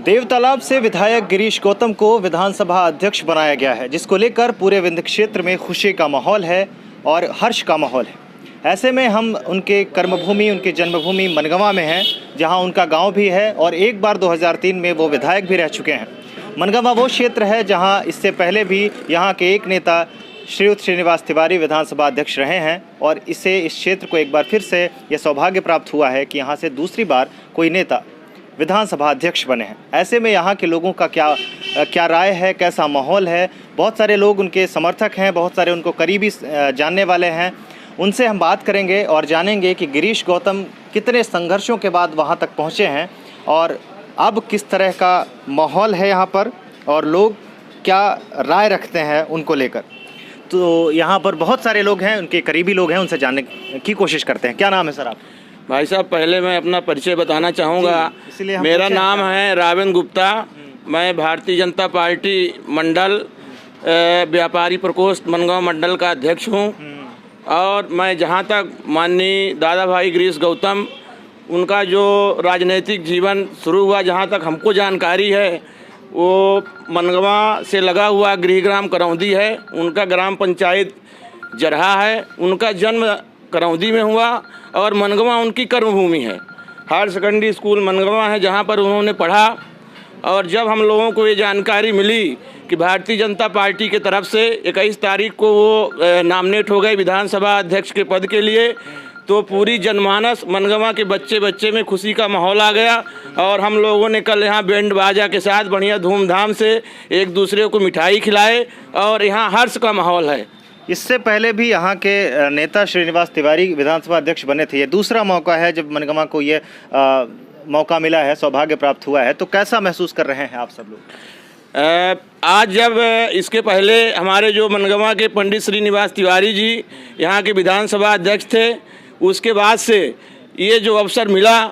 देवतालाब से विधायक गिरीश गौतम को विधानसभा अध्यक्ष बनाया गया है, जिसको लेकर पूरे विंध्य क्षेत्र में खुशी का माहौल है और हर्ष का माहौल है। ऐसे में हम उनके कर्मभूमि, उनके जन्मभूमि मनगवा में हैं, जहां उनका गांव भी है और एक बार 2003 में वो विधायक भी रह चुके हैं। मनगवा वो क्षेत्र है जहां इससे पहले भी यहां के एक नेता श्रीयुत श्रीनिवास तिवारी विधानसभा अध्यक्ष रहे हैं और इस क्षेत्र को एक बार फिर से यह सौभाग्य प्राप्त हुआ है कि यहाँ से दूसरी बार कोई नेता विधानसभा अध्यक्ष बने हैं। ऐसे में यहाँ के लोगों का क्या राय है, कैसा माहौल है। बहुत सारे लोग उनके समर्थक हैं, बहुत सारे उनको करीबी जानने वाले हैं। उनसे हम बात करेंगे और जानेंगे कि गिरीश गौतम कितने संघर्षों के बाद वहाँ तक पहुँचे हैं और अब किस तरह का माहौल है यहाँ पर और लोग क्या राय रखते हैं उनको लेकर। तो यहाँ पर बहुत सारे लोग हैं, उनके करीबी लोग हैं, उनसे जानने की कोशिश करते हैं। क्या नाम है सर आप? भाई साहब, पहले मैं अपना परिचय बताना चाहूँगा। मेरा नाम है रावेन गुप्ता। मैं भारतीय जनता पार्टी मंडल व्यापारी प्रकोष्ठ मनगांव मंडल का अध्यक्ष हूँ और मैं जहाँ तक माननीय दादा भाई गिरीश गौतम उनका जो राजनीतिक जीवन शुरू हुआ, जहाँ तक हमको जानकारी है, वो मनगवा से लगा हुआ गृहग्राम करौंदी है। उनका ग्राम पंचायत जरहा है। उनका जन्म करौंदी में हुआ और मनगवा उनकी कर्मभूमि है। हायर सेकेंडरी स्कूल मनगवा है जहाँ पर उन्होंने पढ़ा। और जब हम लोगों को ये जानकारी मिली कि भारतीय जनता पार्टी की तरफ से 21 तारीख को वो नामिनेट हो गए विधानसभा अध्यक्ष के पद के लिए, तो पूरी जनमानस मनगवा के बच्चे में खुशी का माहौल आ गया। और हम लोगों ने कल यहाँ बैंड बाजा के साथ बढ़िया धूमधाम से एक दूसरे को मिठाई खिलाए और यहाँ हर्ष का माहौल है। इससे पहले भी यहाँ के नेता श्रीनिवास तिवारी विधानसभा अध्यक्ष बने थे। ये दूसरा मौका है जब मनगवा को ये मौका मिला है, सौभाग्य प्राप्त हुआ है। तो कैसा महसूस कर रहे हैं आप सब लोग? आज जब इसके पहले हमारे जो मनगवा के पंडित श्रीनिवास तिवारी जी यहाँ के विधानसभा अध्यक्ष थे, उसके बाद से ये जो अवसर मिला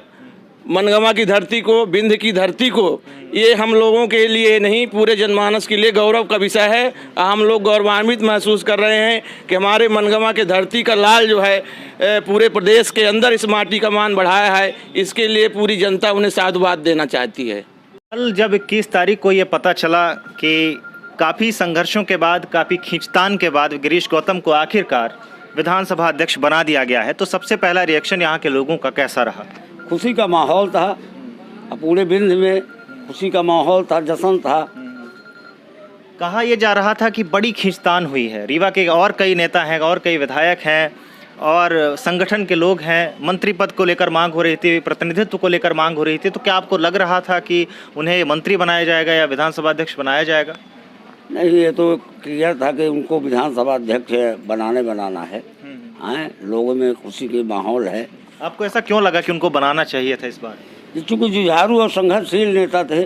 मनगवा की धरती को, विंध्य की धरती को, ये हम लोगों के लिए नहीं पूरे जनमानस के लिए गौरव का विषय है। हम लोग गौरवान्वित महसूस कर रहे हैं कि हमारे मनगवा के धरती का लाल जो है पूरे प्रदेश के अंदर इस माटी का मान बढ़ाया है। इसके लिए पूरी जनता उन्हें साधुवाद देना चाहती है। कल जब 21 तारीख को ये पता चला कि काफ़ी संघर्षों के बाद, काफ़ी खींचतान के बाद गिरीश गौतम को आखिरकार विधानसभा अध्यक्ष बना दिया गया है, तो सबसे पहला रिएक्शन यहाँ के लोगों का कैसा रहा? खुशी का माहौल था। पूरे विंध्य में खुशी का माहौल था, जश्न था। कहा यह जा रहा था कि बड़ी खींचतान हुई है, रीवा के और कई नेता हैं और कई विधायक हैं और संगठन के लोग हैं, मंत्री पद को लेकर मांग हो रही थी, प्रतिनिधित्व को लेकर मांग हो रही थी। तो क्या आपको लग रहा था कि उन्हें मंत्री बनाया जाएगा या विधानसभा अध्यक्ष बनाया जाएगा? नहीं, ये तो क्लियर था कि उनको विधानसभा अध्यक्ष बनाना है। लोगों में खुशी के माहौल है। आपको ऐसा क्यों लगा कि उनको बनाना चाहिए था इस बार? चूँकि जुझारू और संघर्षशील नेता थे,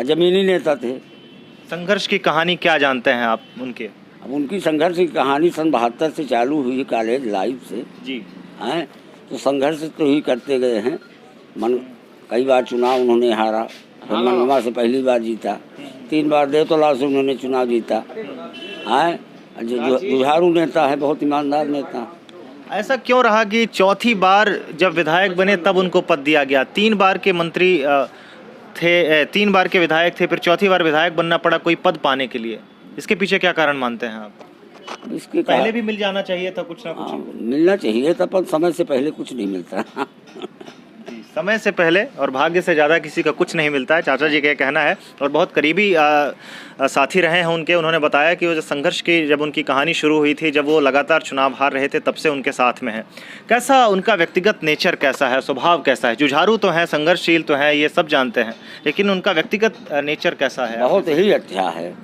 जमीनी नेता थे। संघर्ष की कहानी क्या जानते हैं आप उनके? अब उनकी संघर्ष की कहानी सन 72 से चालू हुई कॉलेज लाइफ से जी। तो संघर्ष तो ही करते गए हैं। कई बार चुनाव उन्होंने हारा, फिर मनगवा से पहली बार जीता, 3 बार देवतालाब से उन्होंने चुनाव जीता। जुझारू नेता है, बहुत ईमानदार नेता। ऐसा क्यों रहा कि चौथी बार जब विधायक बने तब उनको पद दिया गया? 3 बार के मंत्री थे, 3 बार के विधायक थे, फिर चौथी बार विधायक बनना पड़ा कोई पद पाने के लिए। इसके पीछे क्या कारण मानते हैं आप? इसके पहले भी मिल जाना चाहिए था कुछ ना कुछ। मिलना चाहिए था, पर समय से पहले कुछ नहीं मिलता। समय से पहले और भाग्य से ज़्यादा किसी का कुछ नहीं मिलता है, चाचा जी का कहना है। और बहुत करीबी साथी रहे हैं उनके। उन्होंने बताया कि वो जो संघर्ष की जब उनकी कहानी शुरू हुई थी, जब वो लगातार चुनाव हार रहे थे, तब से उनके साथ में है। कैसा उनका व्यक्तिगत नेचर कैसा है, स्वभाव कैसा है? जुझारू तो है, संघर्षशील तो है, ये सब जानते हैं, लेकिन उनका व्यक्तिगत नेचर कैसा है? बहुत ही अच्छा है।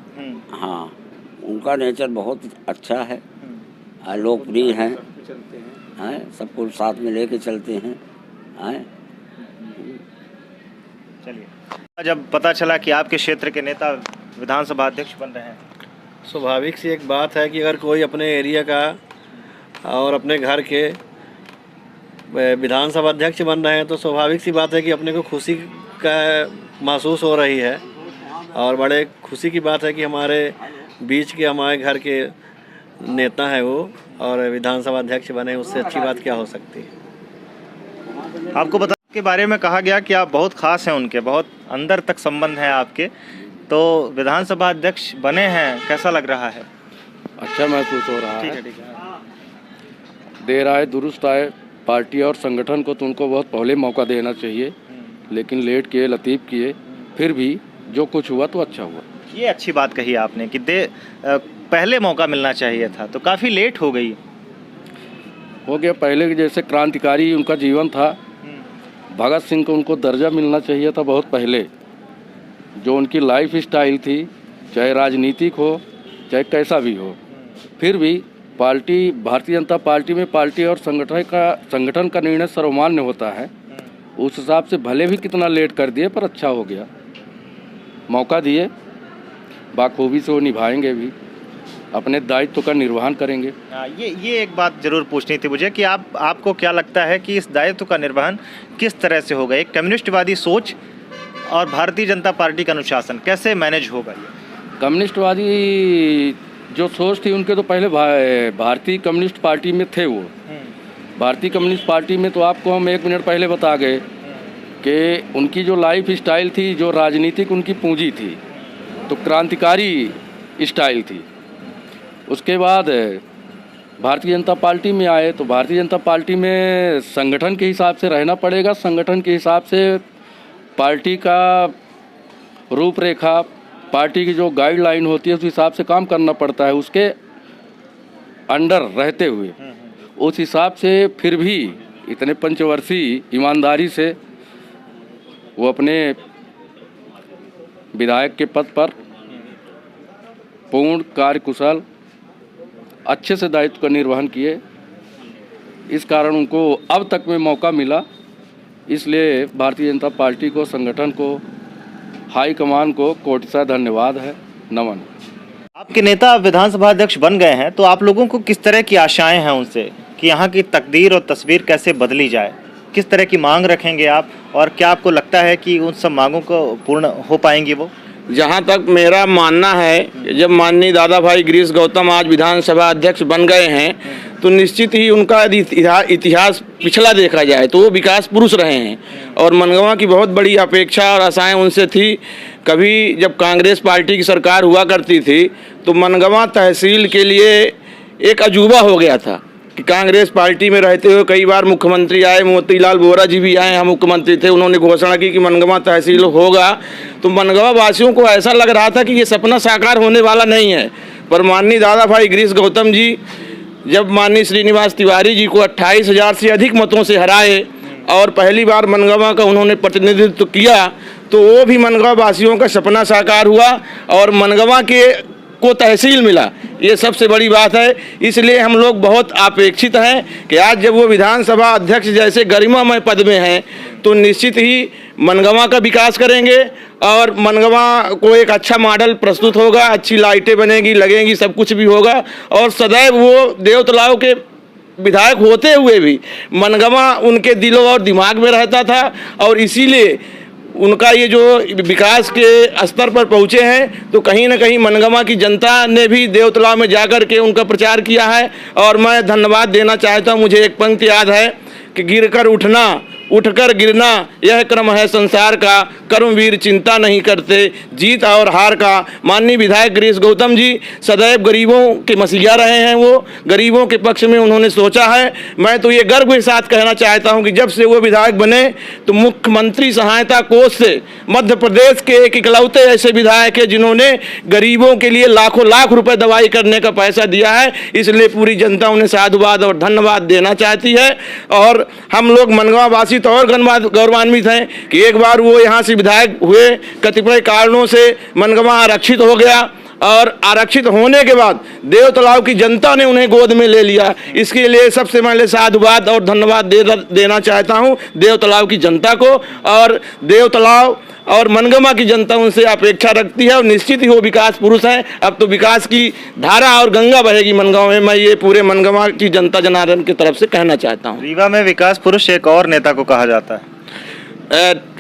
हाँ, उनका नेचर बहुत अच्छा है, लोकप्रिय हैं, सबको साथ में लेके चलते हैं। चलिए, जब पता चला कि आपके क्षेत्र के नेता विधानसभा अध्यक्ष बन रहे हैं, स्वाभाविक सी एक बात है कि अगर कोई अपने एरिया का और अपने घर के विधानसभा अध्यक्ष बन रहे हैं तो स्वाभाविक सी बात है कि अपने को खुशी का महसूस हो रही है। और बड़े खुशी की बात है कि हमारे बीच के, हमारे घर के नेता हैं वो और विधानसभा अध्यक्ष बने, उससे अच्छी बात क्या हो सकती है? आपको बता के बारे में कहा गया कि आप बहुत खास हैं उनके, बहुत अंदर तक संबंध हैं आपके, तो विधानसभा अध्यक्ष बने हैं, कैसा लग रहा है? अच्छा महसूस हो रहा है। ठीक है। देर आए दुरुस्त आए, पार्टी और संगठन को तो उनको बहुत पहले मौका देना चाहिए, लेकिन लेट किए, लतीफ़ किए, फिर भी जो कुछ हुआ तो अच्छा हुआ। ये अच्छी बात कही आपने कि पहले मौका मिलना चाहिए था, तो काफ़ी लेट हो गई। हो गया, पहले के जैसे क्रांतिकारी उनका जीवन था, भगत सिंह को उनको दर्जा मिलना चाहिए था बहुत पहले। जो उनकी लाइफ स्टाइल थी, चाहे राजनीतिक हो चाहे कैसा भी हो, फिर भी पार्टी, भारतीय जनता पार्टी में पार्टी और संगठन का निर्णय सर्वमान्य होता है। उस हिसाब से भले भी कितना लेट कर दिए, पर अच्छा हो गया, मौका दिए, बाखूबी से वो निभाएंगे भी, अपने दायित्व का निर्वहन करेंगे। ये एक बात जरूर पूछनी थी मुझे कि आपको क्या लगता है कि इस दायित्व का निर्वहन किस तरह से होगा? एक कम्युनिस्टवादी सोच और भारतीय जनता पार्टी का अनुशासन कैसे मैनेज होगा? ये कम्युनिस्टवादी जो सोच थी उनके, तो पहले भारतीय कम्युनिस्ट पार्टी में थे वो। भारतीय कम्युनिस्ट पार्टी में तो आपको हम 1 मिनट पहले बता गए कि उनकी जो लाइफ स्टाइल थी, जो राजनीतिक उनकी पूंजी थी, तो क्रांतिकारी स्टाइल थी। उसके बाद भारतीय जनता पार्टी में आए तो भारतीय जनता पार्टी में संगठन के हिसाब से रहना पड़ेगा, संगठन के हिसाब से पार्टी का रूपरेखा, पार्टी की जो गाइडलाइन होती है उस हिसाब से काम करना पड़ता है, उसके अंडर रहते हुए। उस हिसाब से फिर भी इतने पंचवर्षीय ईमानदारी से वो अपने विधायक के पद पर पूर्ण कार्यकुशल अच्छे से दायित्व का निर्वहन किए। इस कारण उनको अब तक में मौका मिला, इसलिए भारतीय जनता पार्टी को, संगठन को, हाई कमान को कोटिशा धन्यवाद है, नमन। आपके नेता विधानसभा अध्यक्ष बन गए हैं, तो आप लोगों को किस तरह की आशाएं हैं उनसे कि यहाँ की तकदीर और तस्वीर कैसे बदली जाए? किस तरह की मांग रखेंगे आप, और क्या आपको लगता है कि उन सब मांगों को पूर्ण हो पाएंगी वो? जहाँ तक मेरा मानना है, जब माननीय दादा भाई गिरीश गौतम आज विधानसभा अध्यक्ष बन गए हैं, तो निश्चित ही उनका इतिहास पिछला देखा जाए तो वो विकास पुरुष रहे हैं, और मनगवा की बहुत बड़ी अपेक्षा और आशाएं उनसे थी। कभी जब कांग्रेस पार्टी की सरकार हुआ करती थी तो मनगवा तहसील के लिए एक अजूबा हो गया था कि कांग्रेस पार्टी में रहते हुए कई बार मुख्यमंत्री आए, मोतीलाल वोरा जी भी आए, हम मुख्यमंत्री थे, उन्होंने घोषणा की कि मनगवा तहसील होगा, तो मनगवा वासियों को ऐसा लग रहा था कि ये सपना साकार होने वाला नहीं है। पर माननीय दादा भाई गिरीश गौतम जी जब माननीय श्रीनिवास तिवारी जी को 28,000 से अधिक मतों से हराए और पहली बार मनगवा का उन्होंने प्रतिनिधित्व किया, तो वो भी मनगवा वासियों का सपना साकार हुआ और मनगवा को तहसील मिला। ये सबसे बड़ी बात है। इसलिए हम लोग बहुत अपेक्षित हैं कि आज जब वो विधानसभा अध्यक्ष जैसे गरिमामय पद में हैं, तो निश्चित ही मनगवा का विकास करेंगे और मनगवा को एक अच्छा मॉडल प्रस्तुत होगा, अच्छी लाइटें बनेगी, लगेंगी, सब कुछ भी होगा। और सदैव वो देवतलाव के विधायक होते हुए भी मनगवा उनके दिलों और दिमाग में रहता था, और इसीलिए उनका ये जो विकास के स्तर पर पहुँचे हैं, तो कहीं ना कहीं मनगवा की जनता ने भी देवतलाव में जाकर के उनका प्रचार किया है। और मैं धन्यवाद देना चाहता हूँ। मुझे एक पंक्ति याद है कि गिरकर उठना, उठकर गिरना, यह क्रम है संसार का, कर्मवीर चिंता नहीं करते जीत और हार का। माननीय विधायक गिरीश गौतम जी सदैव गरीबों के मसीहा रहे हैं, वो गरीबों के पक्ष में उन्होंने सोचा है। मैं तो ये गर्व के साथ कहना चाहता हूं कि जब से वो विधायक बने तो मुख्यमंत्री सहायता कोष से मध्य प्रदेश के एक इकलौते ऐसे विधायक है जिन्होंने गरीबों के लिए लाखों लाख रुपए दवाई करने का पैसा दिया है। इसलिए पूरी जनता उन्हें साधुवाद और धन्यवाद देना चाहती है। और हम लोग मनगवा वासी तो और गौरवान्वित हैं कि एक बार वो यहाँ से विधायक हुए, कतिपय कारणों से मनगवा आरक्षित हो गया, और आरक्षित होने के बाद देवतलाव की जनता ने उन्हें गोद में ले लिया। इसके लिए सबसे पहले साधुवाद और धन्यवाद देना चाहता हूँ देवतलाव की जनता को। और देवतलाव और मनगवा की जनता उनसे अपेक्षा रखती है, और निश्चित ही वो विकास पुरुष हैं। अब तो विकास की धारा और गंगा बहेगी मनगवा में। मैं ये पूरे मनगवा की जनता जनार्दन की तरफ से कहना चाहता हूँ। रीवा में विकास पुरुष एक और नेता को कहा जाता है।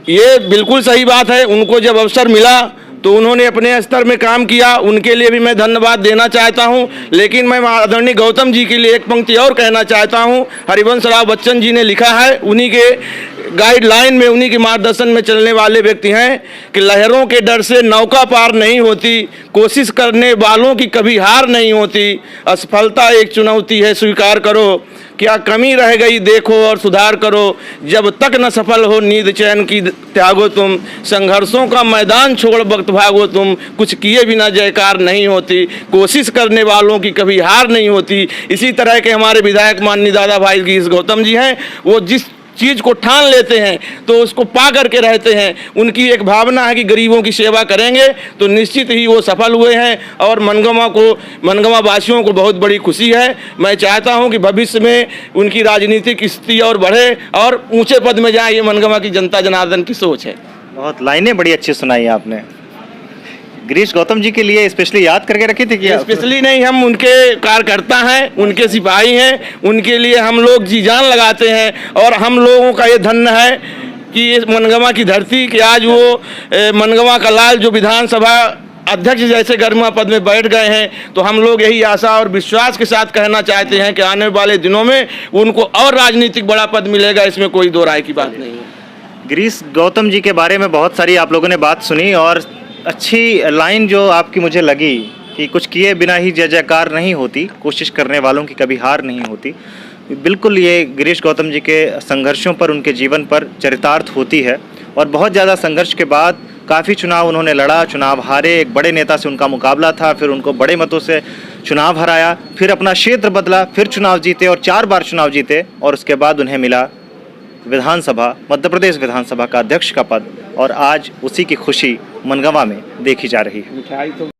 ये बिल्कुल सही बात है। उनको जब अवसर मिला तो उन्होंने अपने स्तर में काम किया, उनके लिए भी मैं धन्यवाद देना चाहता हूं। लेकिन मैं आदरणीय गौतम जी के लिए एक पंक्ति और कहना चाहता हूं। हरिवंश राव बच्चन जी ने लिखा है, उन्हीं के गाइडलाइन में, उन्हीं के मार्गदर्शन में चलने वाले व्यक्ति हैं कि लहरों के डर से नौका पार नहीं होती, कोशिश करने वालों की कभी हार नहीं होती, असफलता एक चुनौती है स्वीकार करो, क्या कमी रह गई देखो और सुधार करो, जब तक न सफल हो नींद चैन की त्यागो तुम, संघर्षों का मैदान छोड़ वक्त भागो तुम, कुछ किए बिना जयकार नहीं होती, कोशिश करने वालों की कभी हार नहीं होती। इसी तरह के हमारे विधायक माननीय दादा भाई गिरीश गौतम जी हैं, वो जिस चीज़ को ठान लेते हैं तो उसको पा करके रहते हैं। उनकी एक भावना है कि गरीबों की सेवा करेंगे, तो निश्चित ही वो सफल हुए हैं और मनगवा वासियों को बहुत बड़ी खुशी है। मैं चाहता हूं कि भविष्य में उनकी राजनीतिक स्थिति और बढ़े और ऊंचे पद में जाए, ये मनगवा की जनता जनार्दन की सोच है। बहुत लाइनें बड़ी अच्छी सुनाई आपने। गिरीश गौतम जी के लिए स्पेशली याद करके रखी थी क्या? स्पेशली नहीं, हम उनके कार्यकर्ता हैं, उनके सिपाही हैं, उनके लिए हम लोग जी जान लगाते हैं और हम लोगों का ये धन्य है कि ये मनगवा की धरती कि आज वो मनगवा का लाल जो विधानसभा अध्यक्ष जैसे गरिमा पद में बैठ गए हैं, तो हम लोग यही आशा और विश्वास के साथ कहना चाहते हैं कि आने वाले दिनों में उनको और राजनीतिक बड़ा पद मिलेगा, इसमें कोई दो राय की बात नहीं है। गिरीश गौतम जी के बारे में बहुत सारी आप लोगों ने बात सुनी और अच्छी लाइन जो आपकी मुझे लगी कि कुछ किए बिना ही जय जयकार नहीं होती, कोशिश करने वालों की कभी हार नहीं होती। बिल्कुल ये गिरीश गौतम जी के संघर्षों पर, उनके जीवन पर चरितार्थ होती है और बहुत ज़्यादा संघर्ष के बाद काफ़ी चुनाव उन्होंने लड़ा, चुनाव हारे, एक बड़े नेता से उनका मुकाबला था, फिर उनको बड़े मतों से चुनाव हराया, फिर अपना क्षेत्र बदला, फिर चुनाव जीते और 4 बार चुनाव जीते और उसके बाद उन्हें मिला विधानसभा, मध्य प्रदेश विधानसभा का अध्यक्ष का पद और आज उसी की खुशी मनगवा में देखी जा रही है।